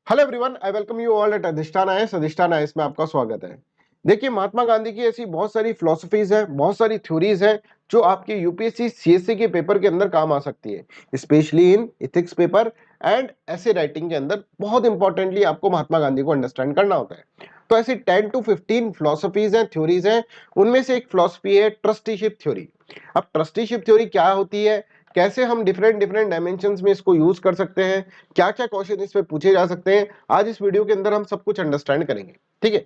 Hello everyone, I welcome you all at अधिष्ठान IAS. अधिष्ठान IAS में आपका स्वागत है। देखिए, महात्मा गांधी की ऐसी बहुत सारी फिलोसफीज है, बहुत सारी थ्योरीज है जो आपके यूपीएससी सीएससी के पेपर के अंदर काम आ सकती है, specially in ethics paper and ऐसे राइटिंग के अंदर। बहुत इंपॉर्टेंटली आपको महात्मा गांधी को अंडरस्टैंड करना होता है। तो ऐसी 10 to 15 फिलोसफीज हैं, थ्योरीज हैं। उनमें से एक फिलोसफी है ट्रस्टीशिप थ्योरी। अब ट्रस्टीशिप थ्योरी क्या होती है, कैसे हम डिफरेंट डिफरेंट डायमेंशंस में इसको यूज कर सकते हैं, क्या क्या क्वेश्चन इस पे पूछे जा सकते हैं, आज इस वीडियो के अंदर हम सब कुछ अंडरस्टैंड करेंगे। ठीक है,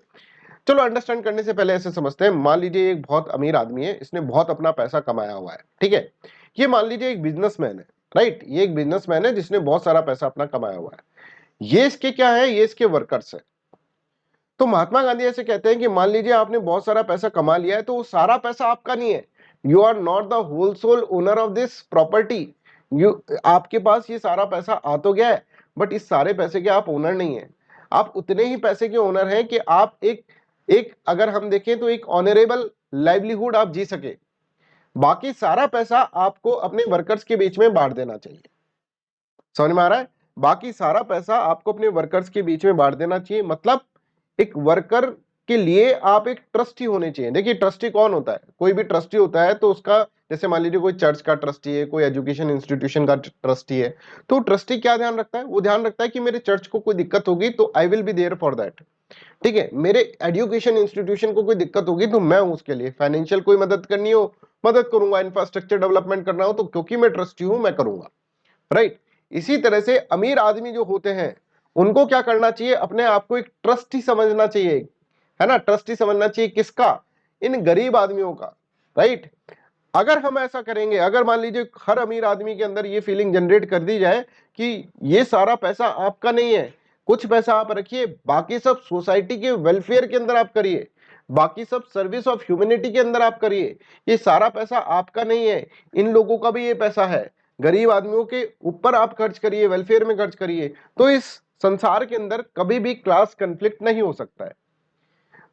चलो अंडरस्टैंड करने से पहले ऐसे समझते हैं। मान लीजिए एक बहुत अमीर आदमी है, इसने बहुत अपना पैसा कमाया हुआ है। ठीक है, ये मान लीजिए एक बिजनेसमैन है। राइट, ये एक बिजनेसमैन है जिसने बहुत सारा पैसा अपना कमाया हुआ है। ये इसके क्या है, ये इसके वर्कर्स है। तो महात्मा गांधी ऐसे कहते हैं कि मान लीजिए आपने बहुत सारा पैसा कमा लिया है, तो वो सारा पैसा आपका नहीं है। You are not the whole sole owner of this property. You आपके पास ये सारा पैसा आ तो गया है, बट इस सारे पैसे के आप ओनर नहीं है। आप उतने ही पैसे के ओनर हैं कि आप एक एक अगर हम देखें तो एक ऑनरेबल लाइवलीहुड आप जी सके। बाकी सारा पैसा आपको अपने वर्कर्स के बीच में बांट देना चाहिए। समझ में आ रहा है? बाकी सारा पैसा आपको अपने वर्कर्स के बीच में बांट देना चाहिए। मतलब एक वर्कर के लिए आप एक ट्रस्टी होने चाहिए। देखिए, ट्रस्टी कौन होता है? कोई भी ट्रस्टी होता है तो उसका, जैसे मान लीजिए कोई चर्च का ट्रस्टी है, कोई एजुकेशन इंस्टीट्यूशन का ट्रस्टी है, तो ट्रस्टी क्या ध्यान रखता है? वो ध्यान रखता है कि मेरे चर्च को कोई दिक्कत होगी तो I will be there for that. ठीक है, मेरे एजुकेशन इंस्टीट्यूशन को कोई दिक्कत होगी तो मैं हूं उसके लिए। फाइनेंशियल कोई मदद करनी हो, मदद करूंगा। इंफ्रास्ट्रक्चर डेवलपमेंट करना हो तो क्योंकि मैं ट्रस्टी हूं, मैं करूंगा। राइट। इसी तरह से अमीर आदमी जो होते हैं, उनको क्या करना चाहिए? अपने आप को एक ट्रस्टी समझना चाहिए, है ना? ट्रस्टी समझना चाहिए किसका? इन गरीब आदमियों का। राइट। अगर हम ऐसा करेंगे, अगर मान लीजिए हर अमीर आदमी के अंदर ये फीलिंग जनरेट कर दी जाए कि ये सारा पैसा आपका नहीं है, कुछ पैसा आप रखिए, बाकी सब सोसाइटी के वेलफेयर के अंदर आप करिए, बाकी सब सर्विस ऑफ ह्यूमैनिटी के अंदर आप करिए, ये सारा पैसा आपका नहीं है, इन लोगों का भी ये पैसा है, गरीब आदमियों के ऊपर आप खर्च करिए, वेलफेयर में खर्च करिए, तो इस संसार के अंदर कभी भी क्लास कंफ्लिक्ट नहीं हो सकता है।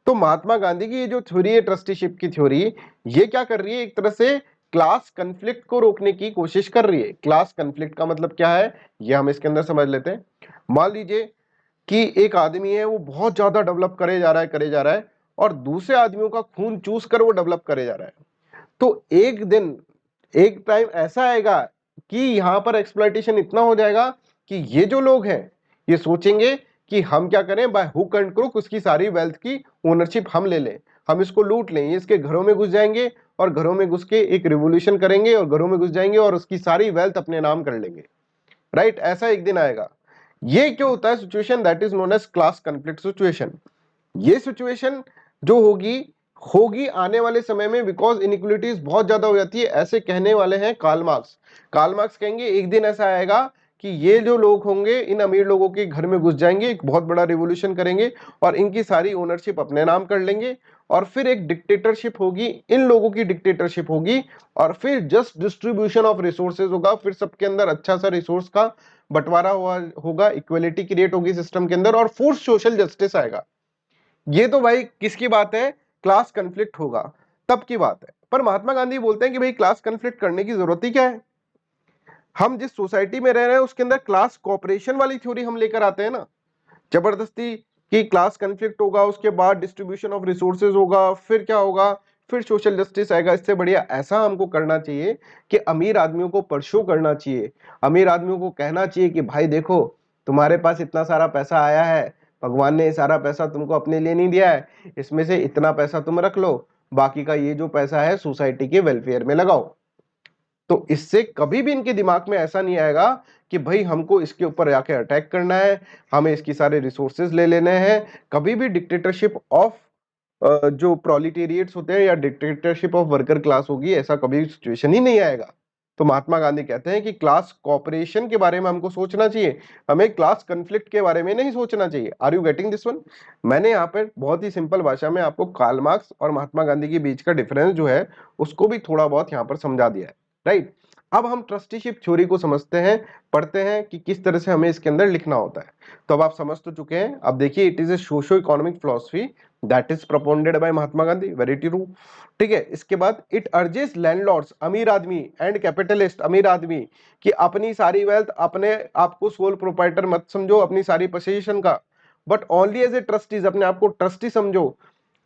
तो महात्मा गांधी की ये जो थ्योरी है, ट्रस्टीशिप की थ्योरी, ये क्या कर रही है? एक तरह से क्लास कंफ्लिक्ट को रोकने की कोशिश कर रही है। क्लास कंफ्लिक्ट का मतलब क्या है, ये हम इसके अंदर समझ लेते हैं। मान लीजिए कि एक आदमी है, वो बहुत ज्यादा डेवलप करे जा रहा है, करे जा रहा है, और दूसरे आदमियों का खून चूस कर वो डेवलप करे जा रहा है। तो एक दिन, एक टाइम ऐसा आएगा कि यहां पर एक्सप्लॉइटेशन इतना हो जाएगा कि ये जो लोग हैं, ये सोचेंगे कि हम क्या करें, बाय हुक एंड क्रुक उसकी सारी वेल्थ की ओनरशिप हम ले लें, हम इसको लूट लें। ये इसके घरों में घुस जाएंगे और घरों में घुस के एक रिवोल्यूशन करेंगे और घरों में घुस जाएंगे और उसकी सारी वेल्थ अपने नाम कर लेंगे। राइट, ऐसा एक दिन आएगा। ये क्यों होता है situation? That is known as class conflict situation. ये सिचुएशन जो होगी, होगी आने वाले समय में, बिकॉज इनइक्वालिटीज बहुत ज्यादा हो जाती है। ऐसे कहने वाले हैं कार्ल मार्क्स। कार्ल मार्क्स कहेंगे एक दिन ऐसा आएगा कि ये जो लोग होंगे, इन अमीर लोगों के घर में घुस जाएंगे, एक बहुत बड़ा रिवोल्यूशन करेंगे और इनकी सारी ओनरशिप अपने नाम कर लेंगे, और फिर एक डिक्टेटरशिप होगी, इन लोगों की डिक्टेटरशिप होगी, और फिर जस्ट डिस्ट्रीब्यूशन ऑफ रिसोर्सेज होगा, फिर सबके अंदर अच्छा सा रिसोर्स का बंटवारा हुआ होगा, इक्वलिटी क्रिएट होगी सिस्टम के अंदर, और फोर्स सोशल जस्टिस आएगा। ये तो भाई किसकी बात है? क्लास कन्फ्लिक्ट होगा तब की बात है। पर महात्मा गांधी बोलते हैं कि भाई क्लास कन्फ्लिक्ट करने की जरूरत ही क्या है? हम जिस सोसाइटी में रह रहे हैं उसके अंदर क्लास कोऑपरेशन वाली थ्योरी हम लेकर आते हैं ना। जबरदस्ती की क्लास कन्फ्लिक्ट होगा, उसके बाद डिस्ट्रीब्यूशन ऑफ रिसोर्सेज होगा, फिर क्या होगा, फिर सोशल जस्टिस आएगा। इससे बढ़िया ऐसा हमको करना चाहिए कि अमीर आदमियों को परसू करना चाहिए, अमीर आदमियों को कहना चाहिए कि भाई देखो, तुम्हारे पास इतना सारा पैसा आया है, भगवान ने ये सारा पैसा तुमको अपने लिए नहीं दिया है, इसमें से इतना पैसा तुम रख लो, बाकी का ये जो पैसा है सोसाइटी के वेलफेयर में लगाओ। तो इससे कभी भी इनके दिमाग में ऐसा नहीं आएगा कि भाई हमको इसके ऊपर आके अटैक करना है, हमें इसकी सारे रिसोर्सेज ले लेने हैं। कभी भी डिक्टेटरशिप ऑफ जो प्रोलिटेरिएट्स होते हैं या डिक्टेटरशिप ऑफ वर्कर क्लास होगी, ऐसा कभी सिचुएशन ही नहीं आएगा। तो महात्मा गांधी कहते हैं कि क्लास कॉपरेशन के बारे में हमको सोचना चाहिए, हमें क्लास कन्फ्लिक्ट के बारे में नहीं सोचना चाहिए। Are you getting this one? मैंने यहाँ पर बहुत ही सिंपल भाषा में आपको कार्ल मार्क्स और महात्मा गांधी के बीच का डिफरेंस जो है उसको भी थोड़ा बहुत यहाँ पर समझा दिया है। राइट। अब हम ट्रस्टीशिप थ्योरी को समझते हैं, पढ़ते हैं कि किस तरह से हमें इसके अंदर लिखना होता है। तो अब आप समझ तो चुके हैं। अब देखिए, it is a socio economic philosophy that is propounded by Mahatma Gandhi, very true. ठीक है, इसके बाद इट अर्जेस लैंडलॉर्ड्स, अमीर आदमी, एंड कैपिटलिस्ट, अमीर आदमी, कि अपनी सारी वेल्थ अपने आपको सोल प्रोप्राइटर मत समझो अपनी सारी पोजीशन का, but only as a trustees, अपने आपको ट्रस्टी समझो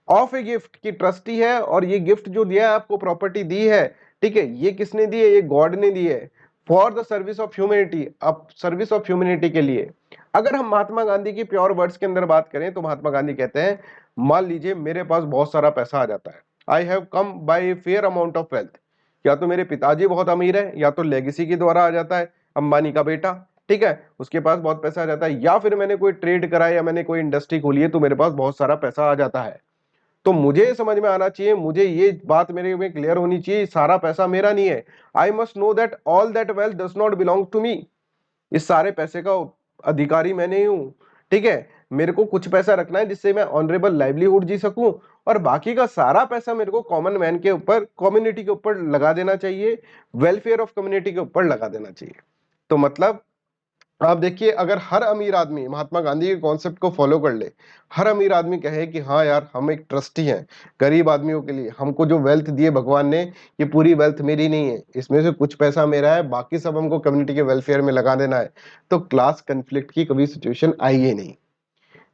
ऑफ ए गिफ्ट, की ट्रस्टी है और ये गिफ्ट जो दिया है आपको, प्रॉपर्टी दी है, ठीक है, ये किसने दी है, ये गॉड ने दी है, for the service of humanity, अब सर्विस ऑफ ह्यूमैनिटी के लिए। अगर हम महात्मा गांधी की प्योर वर्ड्स के अंदर बात करें तो महात्मा गांधी कहते हैं, मान लीजिए मेरे पास बहुत सारा पैसा आ जाता है, I have come by a fair amount of wealth, या तो मेरे पिताजी बहुत अमीर है, या तो लेगेसी के द्वारा आ जाता है, अंबानी का बेटा, ठीक है, उसके पास बहुत पैसा आ जाता है, या फिर मैंने कोई ट्रेड करा है या मैंने कोई इंडस्ट्री खोली है तो मेरे पास बहुत सारा पैसा आ जाता है। तो मुझे समझ में आना चाहिए, मुझे ये बात मेरे में क्लियर होनी चाहिए, सारा पैसा मेरा नहीं है। I must know that all that wealth does not belong to me, इस सारे पैसे का अधिकारी मैं नहीं हूं, ठीक है, मेरे को कुछ पैसा रखना है जिससे मैं ऑनरेबल लाइवलीहुड जी सकूं, और बाकी का सारा पैसा मेरे को कॉमन मैन के ऊपर, कम्युनिटी के ऊपर लगा देना चाहिए, वेलफेयर ऑफ कम्युनिटी के ऊपर लगा देना चाहिए। तो मतलब आप देखिए, अगर हर अमीर आदमी महात्मा गांधी के कॉन्सेप्ट को फॉलो कर ले, हर अमीर आदमी कहे कि हाँ यार हम एक ट्रस्टी हैं गरीब आदमियों के लिए, हमको जो वेल्थ दी है भगवान ने, ये पूरी वेल्थ मेरी नहीं है, इसमें से कुछ पैसा मेरा है, बाकी सब हमको कम्युनिटी के वेलफेयर में लगा देना है, तो क्लास कंफ्लिक्ट की कभी सिचुएशन आई ही नहीं।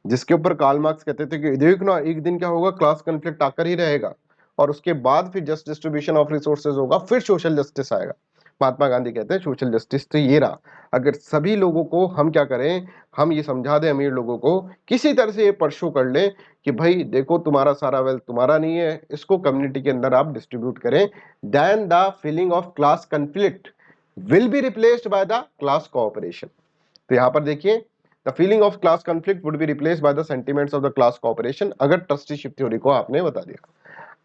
जिसके ऊपर कार्ल मार्क्स कहते थे कि देख ना एक दिन क्या होगा, क्लास कंफ्लिक्ट आकर ही रहेगा, और उसके बाद फिर जस्ट डिस्ट्रीब्यूशन ऑफ रिसोर्सेज होगा, फिर सोशल जस्टिस आएगा। महात्मा गांधी कहते हैं सोशल जस्टिस तो ये रहा, अगर सभी लोगों को हम क्या करें, हम ये समझा दें अमीर लोगों को, किसी तरह से ये परसू कर लें कि भाई देखो तुम्हारा सारा वेल्थ तुम्हारा नहीं है, इसको कम्युनिटी के अंदर आप डिस्ट्रीब्यूट करें, then the feeling of class conflict will be replaced by the class cooperation. तो यहां पर देखिए, the feeling of class conflict would be replaced by the sentiments of the class cooperation, अगर ट्रस्टीशिप थ्योरी को आपने बता दिया।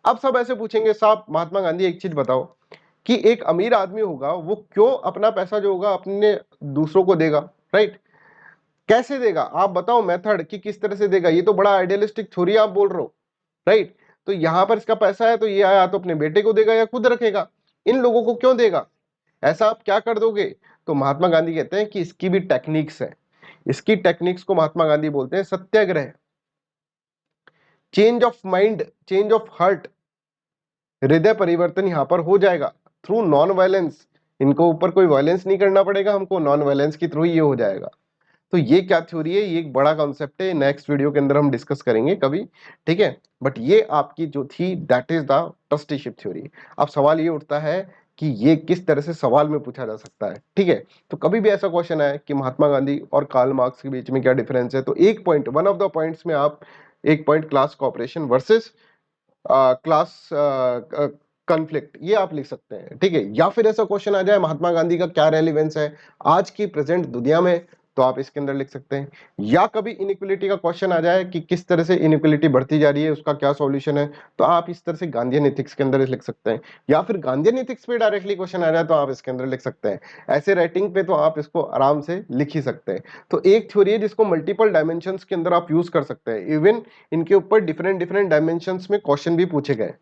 अब सब ऐसे पूछेंगे साहब महात्मा गांधी एक चीज बताओ, कि एक अमीर आदमी होगा वो क्यों अपना पैसा जो होगा अपने दूसरों को देगा, राइट, कैसे देगा आप बताओ मेथड, कि किस तरह से देगा, ये तो बड़ा आइडियलिस्टिक थ्योरी आप बोल रहे हो, राइट, तो यहां पर इसका पैसा है तो ये या तो अपने बेटे को देगा या खुद रखेगा, इन लोगों को क्यों देगा, ऐसा आप क्या कर दोगे। तो महात्मा गांधी कहते हैं कि इसकी भी टेक्निक्स है, इसकी टेक्निक्स को महात्मा गांधी बोलते हैं satyagraha, change of mind, change of heart, हृदय परिवर्तन यहां पर हो जाएगा थ्रू नॉन वायलेंस, इनको ऊपर कोई वायलेंस नहीं करना पड़ेगा हमको, नॉन वायलेंस के थ्रू ये हो जाएगा। तो ये क्या थ्योरी है, ये एक बड़ा कॉन्सेप्ट है, नेक्स्ट वीडियो के अंदर हम डिस्कस करेंगे कभी, ठीक है, बट ये आपकी जो थी that is the trusteeship theory. अब सवाल ये उठता है कि ये किस तरह से सवाल में पूछा जा सकता है, ठीक है, तो कभी भी ऐसा क्वेश्चन है कि महात्मा गांधी और कार्ल मार्क्स के बीच में क्या डिफरेंस है, तो एक point, one of the points में आप एक point class cooperation versus class conflict ये आप लिख सकते हैं, ठीक है, या फिर ऐसा क्वेश्चन आ जाए महात्मा गांधी का क्या रेलिवेंस है आज की प्रेजेंट दुनिया में, तो आप इसके अंदर लिख सकते हैं, या कभी इनइक्वलिटी का क्वेश्चन आ जाए कि किस तरह से इनइक्वलिटी बढ़ती जा रही है उसका क्या सॉल्यूशन है, तो आप इस तरह से गांधीयन एथिक्स के अंदर लिख सकते हैं, या फिर गांधीयन एथिक्स पे डायरेक्टली क्वेश्चन आ जाए तो आप इसके अंदर लिख सकते हैं, ऐसे राइटिंग पे तो आप इसको आराम से लिख ही सकते हैं। तो एक थ्योरी है जिसको मल्टीपल डायमेंशंस के अंदर आप यूज कर सकते हैं, इवन इनके ऊपर डिफरेंट डिफरेंट डायमेंशंस में क्वेश्चन भी पूछे गए।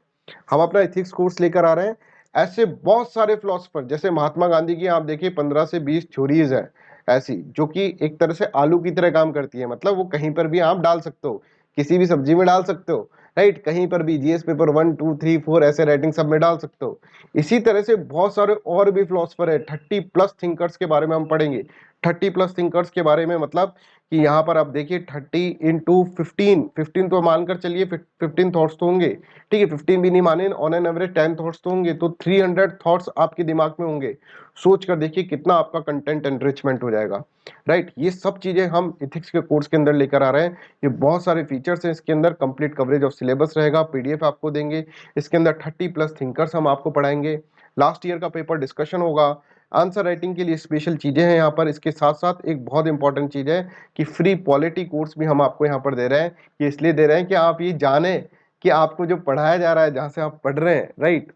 हम अपना एथिक्स कोर्स लेकर आ रहे हैं, ऐसे बहुत सारे फिलोसफर, जैसे महात्मा गांधी की आप देखिए 15 से 20 थ्योरीज है ऐसी, जो कि एक तरह से आलू की तरह काम करती है, मतलब वो कहीं पर भी आप डाल सकते हो, किसी भी सब्जी में डाल सकते हो, राइट, कहीं पर भी जीएस पेपर 1 2 3 4 ऐसे राइटिंग सब में डाल सकते हो। इसी तरह से बहुत सारे और भी फिलोसफर है, 30+ थिंकर्स के बारे में हम पढ़ेंगे। 30+ थिंकर्स के बारे में मतलब कि यहाँ पर आप देखिए 30 × 15 तो मानकर चलिए 15 थॉट्स तो होंगे, ठीक है, 15 भी नहीं माने, ऑन एन एवरेज 10 थॉट्स तो होंगे, तो 300 थॉट्स आपके दिमाग में होंगे। सोच कर देखिए कितना आपका कंटेंट एनरिचमेंट हो जाएगा, राइट, ये सब चीजें हम इथिक्स के कोर्स के अंदर लेकर आ रहे हैं। ये बहुत सारे फीचर्स हैं इसके अंदर, कंप्लीट कवरेज ऑफ सिलेबस रहेगा, पीडीएफ आपको देंगे, इसके अंदर 30+ थिंकर्स हम आपको पढ़ाएंगे, लास्ट ईयर का पेपर डिस्कशन होगा, आंसर राइटिंग के लिए स्पेशल चीजें हैं यहाँ पर। इसके साथ साथ एक बहुत इंपॉर्टेंट चीज है कि फ्री पॉलिटी कोर्स भी हम आपको यहाँ पर दे रहे हैं। ये इसलिए दे रहे हैं कि आप ये जाने कि आपको जो पढ़ाया जा रहा है, जहाँ से आप पढ़ रहे हैं, राइट,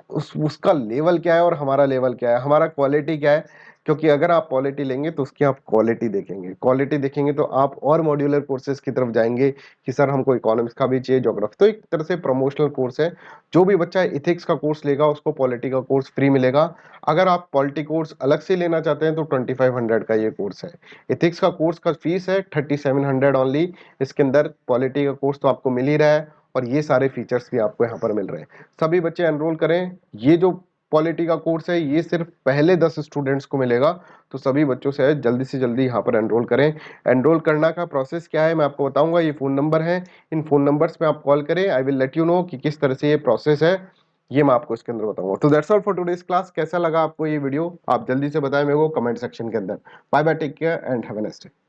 उसका लेवल क्या है और हमारा लेवल क्या है, हमारा क्वालिटी क्या है, क्योंकि अगर आप पॉलिटी लेंगे तो उसकी आप क्वालिटी देखेंगे तो आप और मॉड्यूलर कोर्सेज की तरफ जाएंगे कि सर हमको इकोनॉमिक्स का भी चाहिए, ज्योग्राफी। तो एक तरह से प्रमोशनल कोर्स है। जो भी बच्चा इथिक्स का कोर्स लेगा उसको पॉलिटी का कोर्स फ्री मिलेगा। अगर आप पॉलिटी कोर्स अलग से लेना चाहते हैं तो 2500 का ये कोर्स है। इथिक्स का कोर्स का फीस है 3700 ओनली। इसके अंदर पॉलिटी का कोर्स तो आपको मिल ही रहा है और ये सारे फीचर्स भी आपको यहाँ पर मिल रहे हैं। सभी बच्चे एनरोल करें। ये जो पॉलिटी का कोर्स है ये सिर्फ पहले 10 स्टूडेंट्स को मिलेगा। तो सभी बच्चों से जल्दी से जल्दी यहाँ पर एनरोल करें। एनरोल करना का प्रोसेस क्या है मैं आपको बताऊंगा। ये फोन नंबर है, इन फोन नंबर्स पे आप कॉल करें। I will let you know कि किस तरह से ये प्रोसेस है, ये मैं आपको इसके अंदर बताऊंगा। तो that's all for today's class. कैसा लगा आपको ये वीडियो आप जल्दी से बताएं मेरे को कमेंट सेक्शन के अंदर। Bye bye, take care and have a nice day.